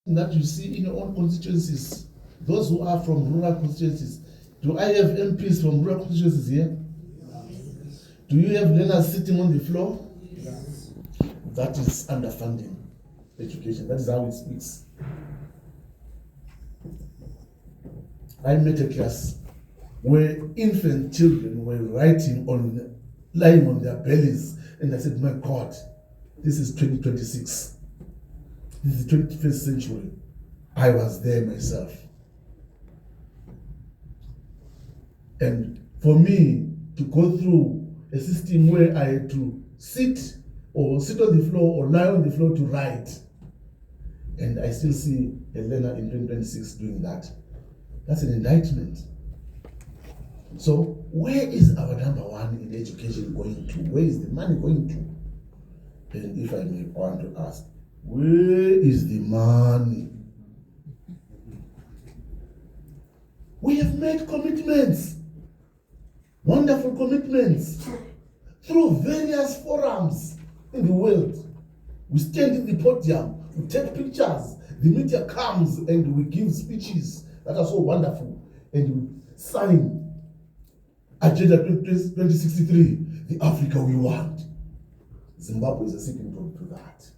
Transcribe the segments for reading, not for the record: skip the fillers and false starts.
that you see in your own constituencies, those who are from rural constituencies. Do I have MPs from rural constituencies here? Yes. Do you have learners sitting on the floor? Yes. That is underfunding education. That is how it speaks. I met a class where infant children were lying on their bellies, and I said, my God, this is 2026. This is the 21st century. I was there myself. And for me to go through a system where I had to sit on the floor or lie on the floor to write, and I still see a learner in 2026 doing that, that's an indictment. So where is our number one in education going to? Where is the money going to? And if I may want to ask, where is the money? We have made commitments, wonderful commitments, through various forums in the world. We stand in the podium, we take pictures, the media comes and we give speeches that are so wonderful, and we sign Agenda 2063, the Africa we want. Zimbabwe is a second to that.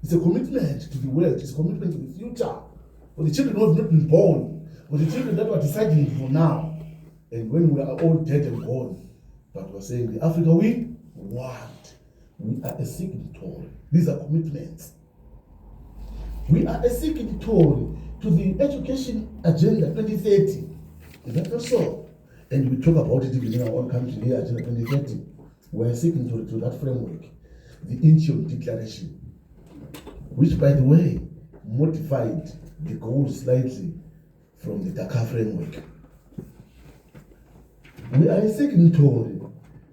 It's a commitment to the world, it's a commitment to the future, for the children who have not been born, for the children that were deciding for now, and when we are all dead and gone. But we're saying the Africa we want. We are a signatory. These are commitments. We are a signatory to the Education Agenda 2030. Is that not so? And we talk about it even in our own country here, Agenda 2030. We are signatory to that framework, the Incheon Declaration, which, by the way, modified the goals slightly from the Dakar framework. We are a signatory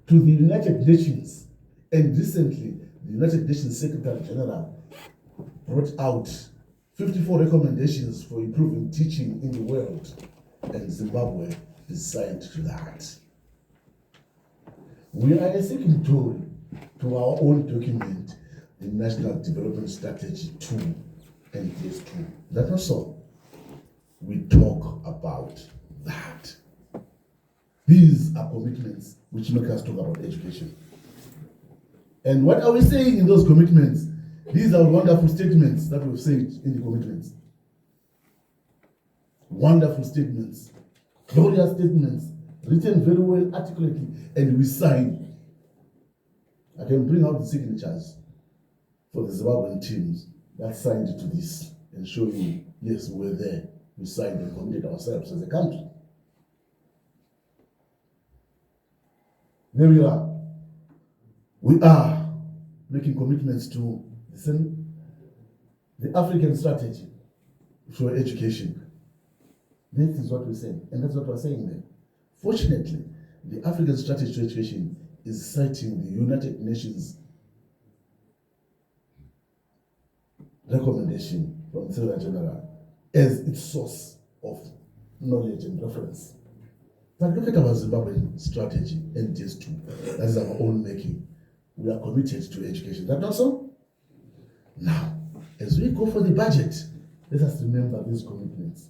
to the United Nations, and recently the United Nations Secretary General brought out 54 recommendations for improving teaching in the world, and Zimbabwe is signed to that. We are a signatory to our own document, the National Development Strategy 2 and Phase 2. That's not so. We talk about that. These are commitments which make us talk about education. And what are we saying in those commitments? These are wonderful statements that we've said in the commitments. Wonderful statements, glorious statements, written very well, articulately, and we sign. I can bring out the signatures for the Zimbabwean teams that signed to this and show you, yes, we were there. We signed and committed ourselves as a country. There we are. We are making commitments to the African strategy for education. That is what we're saying, and that's what we're saying there. Fortunately, the African strategy to education is citing the United Nations recommendation from the Secretary General as its source of knowledge and reference. But look at our Zimbabwean strategy, NDS2. That is our own making. We are committed to education. That not so? Now, as we go for the budget, let us remember these commitments.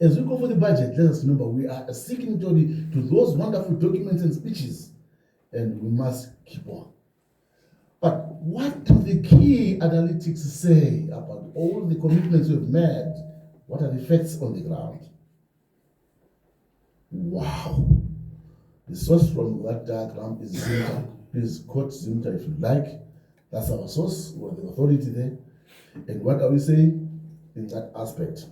As we go for the budget, let us remember we are a signatory to those wonderful documents and speeches, and we must keep on. But what do the key analytics say about all the commitments we've made? What are the effects on the ground? Wow. The source from that diagram is Zimta. Please quote Zimta if you like. That's our source, we're the authority there. And what are we saying in that aspect?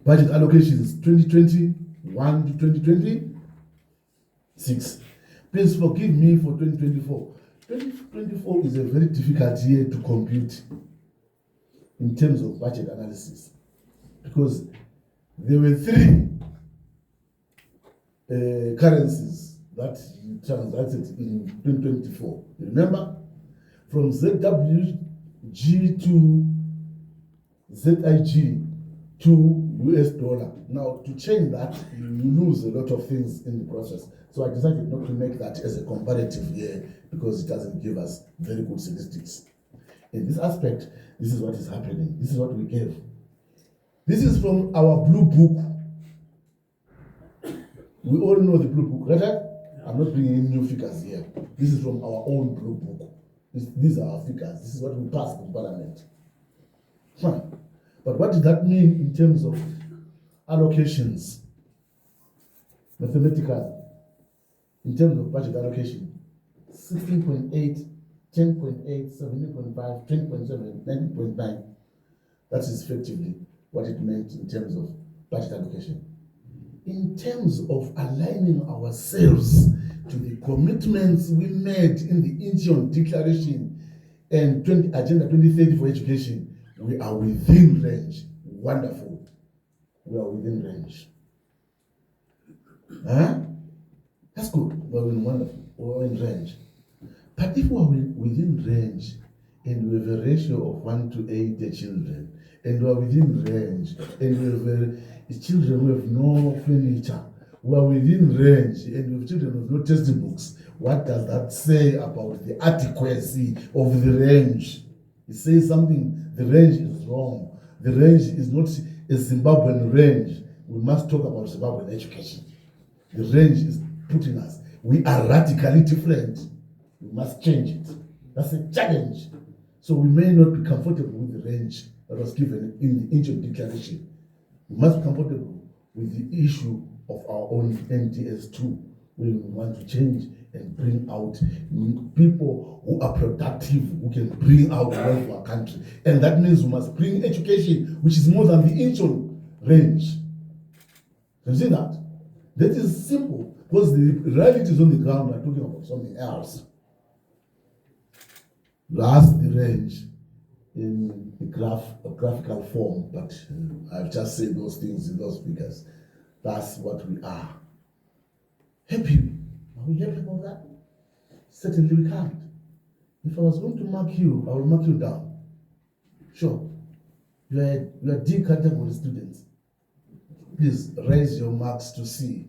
Budget allocations 2021 to 2026. Please forgive me for 2024. 2024 is a very difficult year to compute in terms of budget analysis, because there were three currencies that transacted in 2024. You remember? From ZWG to ZIG to US dollar. Now, to change that, you lose a lot of things in the process. So I decided not to make that as a comparative year because it doesn't give us very good statistics. In this aspect, this is what is happening. This is what we gave. This is from our blue book. We all know the blue book, right? I'm not bringing in new figures here. This is from our own blue book. These are our figures. This is what we passed in Parliament. Fine. But what does that mean in terms of allocations? Mathematical. In terms of budget allocation, 16.8, 10.8, 17.5, 20.7, 19.9. That is effectively what it meant in terms of budget allocation. In terms of aligning ourselves to the commitments we made in the Incheon Declaration and Agenda 2030 for education, we are within range. Wonderful. We are within range. Huh? That's good. We're in wonderful. We're in range. But if we're within range and we have a ratio of 1 to 8 children, and we're within range, and we have children who have no furniture, we're within range, and we have children with no textbooks, what does that say about the adequacy of the range? It says something, the range is wrong. The range is not a Zimbabwean range. We must talk about Zimbabwean education. The range is putting us. We are radically different. We must change it. That's a challenge. So we may not be comfortable with the range that was given in the Incheon Declaration. We must be comfortable with the issue of our own NTS2, where we want to change and bring out people who are productive, who can bring out wealth to our country. And that means we must bring education, which is more than the Incheon range. You see that? That is simple, because the realities on the ground are talking about something else. Last the range in the graphical form, but I've just said those things in those figures. That's what we are. Happy. Are we happy about that? Certainly we can't. If I was going to mark you, I will mark you down. Sure. You are D category students. Please raise your marks to C.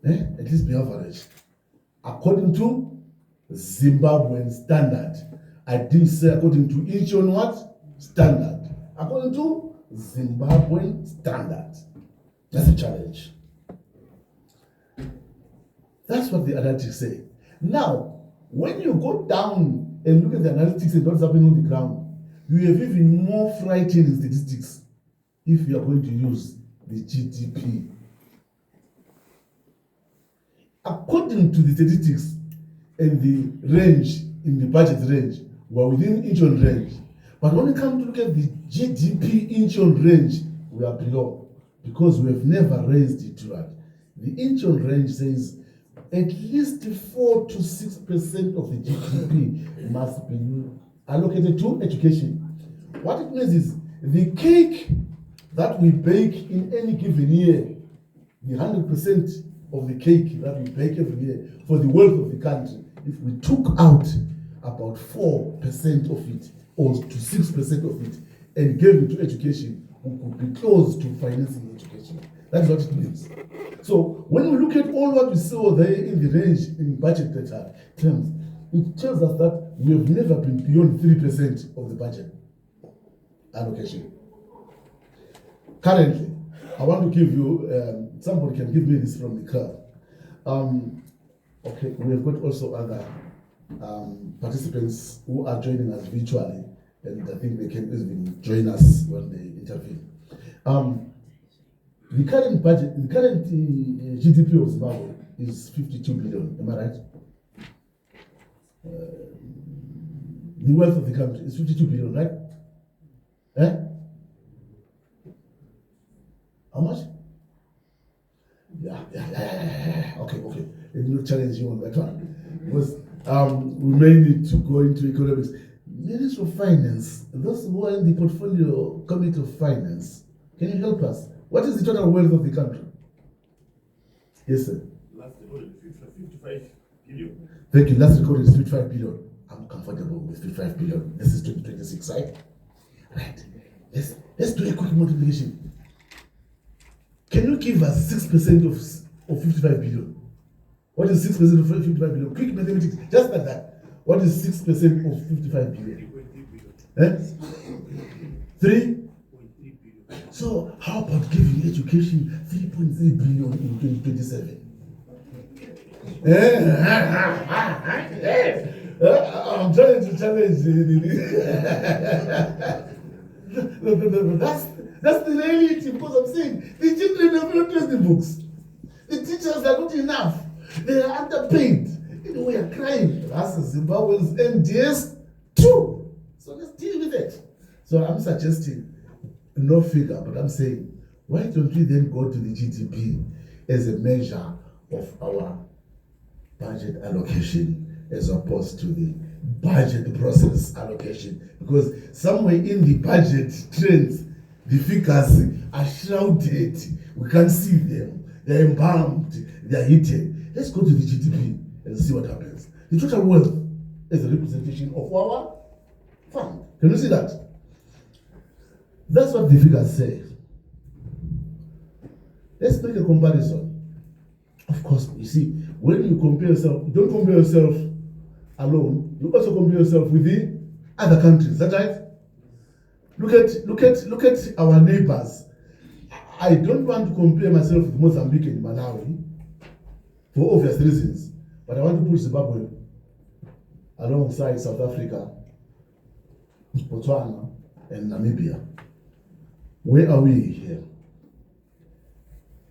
At least be average. According to Zimbabwean standard. I didn't say according to Incheon what? Standard. According to Zimbabwean standard. That's a challenge. That's what the analytics say. Now, when you go down and look at the analytics and what's happening on the ground, you have even more frightening statistics if you are going to use the GDP. According to the statistics and the range, in the budget range, we are within Incheon range. But when we come to look at the GDP Incheon range, we are below, because we have never raised it right. The Incheon range says at least 4 to 6% of the GDP must be allocated to education. What it means is the cake that we bake in any given year, the 100% of the cake that we bake every year for the wealth of the country, if we took out about 4% of it or to 6% of it and gave it to education, we could be close to financing education. That's what it means. So when we look at all what we saw there in the range in budget data terms, it tells us that we have never been beyond 3% of the budget allocation. Currently, I want to give you, somebody can give me this from the crowd. Okay, we have got also other participants who are joining us virtually, and I think they can even join us when they intervene. The current budget, the current GDP of Zimbabwe is 52 billion, am I right? The wealth of the country is 52 billion, right? How much? Yeah. Okay. Let me not challenge you on that one. Because we may need to go into economics. Minister of Finance, those who are in the portfolio committee of finance, can you help us? What is the total wealth of the country? Yes, sir. Last recorded 55 billion. Thank you. Last recorded is 55 billion. I'm comfortable with 55 billion. This is 2026, right? Right. Let's do a quick multiplication. Can you give us 6% of 55 billion? What is 6% of 55 billion? Quick mathematics, just like that. What is 6% of 55 billion? Eh? 3. 3 billion. So how about giving education 3.3 billion in 2027? I'm trying to challenge. That's the reality, because I'm saying the children have not read the books. The teachers are not enough. They are underpaid. We are crying. That's Zimbabwe's NDS too. So let's deal with it. So I'm suggesting no figure, but I'm saying, why don't we then go to the GDP as a measure of our budget allocation as opposed to the budget process allocation? Because somewhere in the budget trends, the figures are shrouded. We can't see them. They're embalmed. They're hidden. Let's go to the GDP and see what happens. The total wealth is a representation of our fund. Can you see that? That's what the figures say. Let's make a comparison. Of course, you see, when you compare yourself, you don't compare yourself alone. You also compare yourself with the other countries. Is that right? Look at our neighbors. I don't want to compare myself with Mozambique and Malawi for obvious reasons, but I want to put Zimbabwe alongside South Africa, Botswana, and Namibia. Where are we here?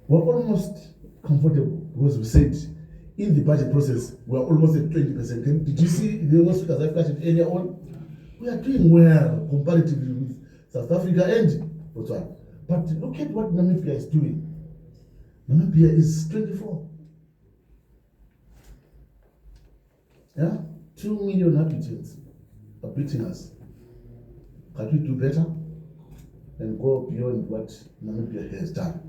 We're almost comfortable, because we said in the budget process we're almost at 20%. Did you see those figures I flashed earlier on? We are doing well comparatively with South Africa and Botswana. But look at what Namibia is doing. Namibia is 24. Yeah? 2 million inhabitants are beating us. Can we do better and go beyond what Namibia has done?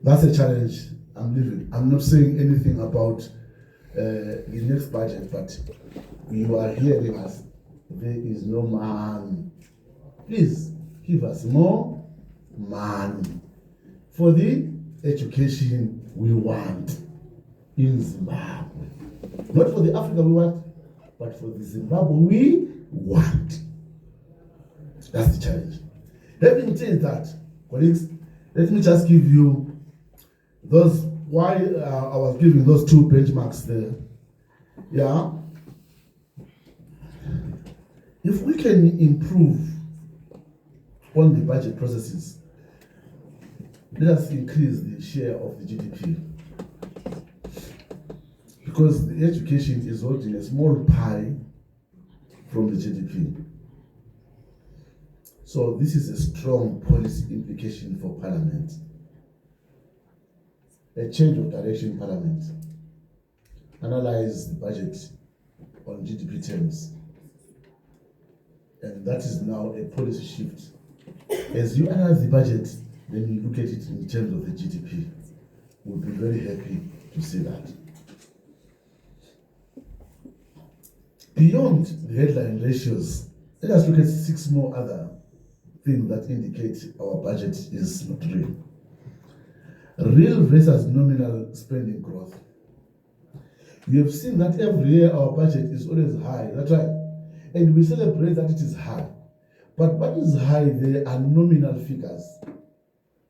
That's a challenge I'm living. I'm not saying anything about the next budget, but you are hearing us. There is no money. Please give us more money for the education we want in Zimbabwe. Not for the Africa we want, but for the Zimbabwe we want. That's the challenge. Having said that, colleagues, let me just give you those, why I was giving those 2 benchmarks there. Yeah. If we can improve on the budget processes, let us increase the share of the GDP. Because the education is holding a small pie from the GDP. So this is a strong policy implication for Parliament. A change of direction in Parliament. Analyze the budget on GDP terms. And that is now a policy shift. As you analyze the budget, then you look at it in terms of the GDP. We'll be very happy to see that. Beyond the headline ratios, let us look at 6 more other things that indicate our budget is not real. Real versus nominal spending growth. We have seen that every year our budget is always high, that's right. And we celebrate that it is high. But what is high, they are nominal figures.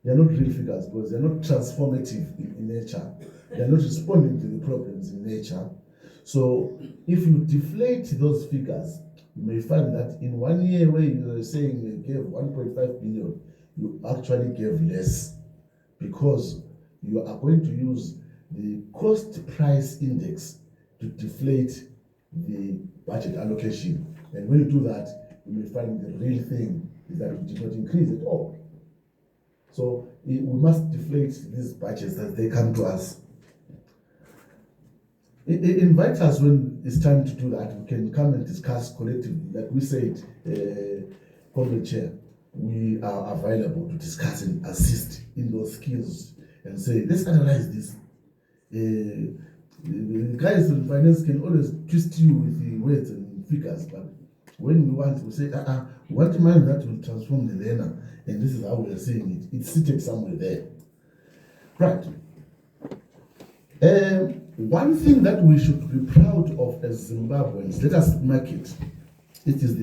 They are not real figures, because they are not transformative in nature. They are not responding to the problems in nature. So if you deflate those figures, you may find that in 1 year where you are saying you gave 1.5 billion, you actually gave less, because you are going to use the cost price index to deflate the budget allocation. And when you do that, you may find the real thing is that it did not increase at all. So we must deflate these budgets as they come to us. Invite us when it's time to do that. We can come and discuss collectively. Like we said, Comrade Chair, we are available to discuss and assist in those skills and say, let's analyze this. The guys in finance can always twist you with the words and figures, but when we want to say, what man that will transform the learner, and this is how we are saying it, it's seated somewhere there. Right. One thing that we should be proud of as Zimbabweans, let us mark it, It is the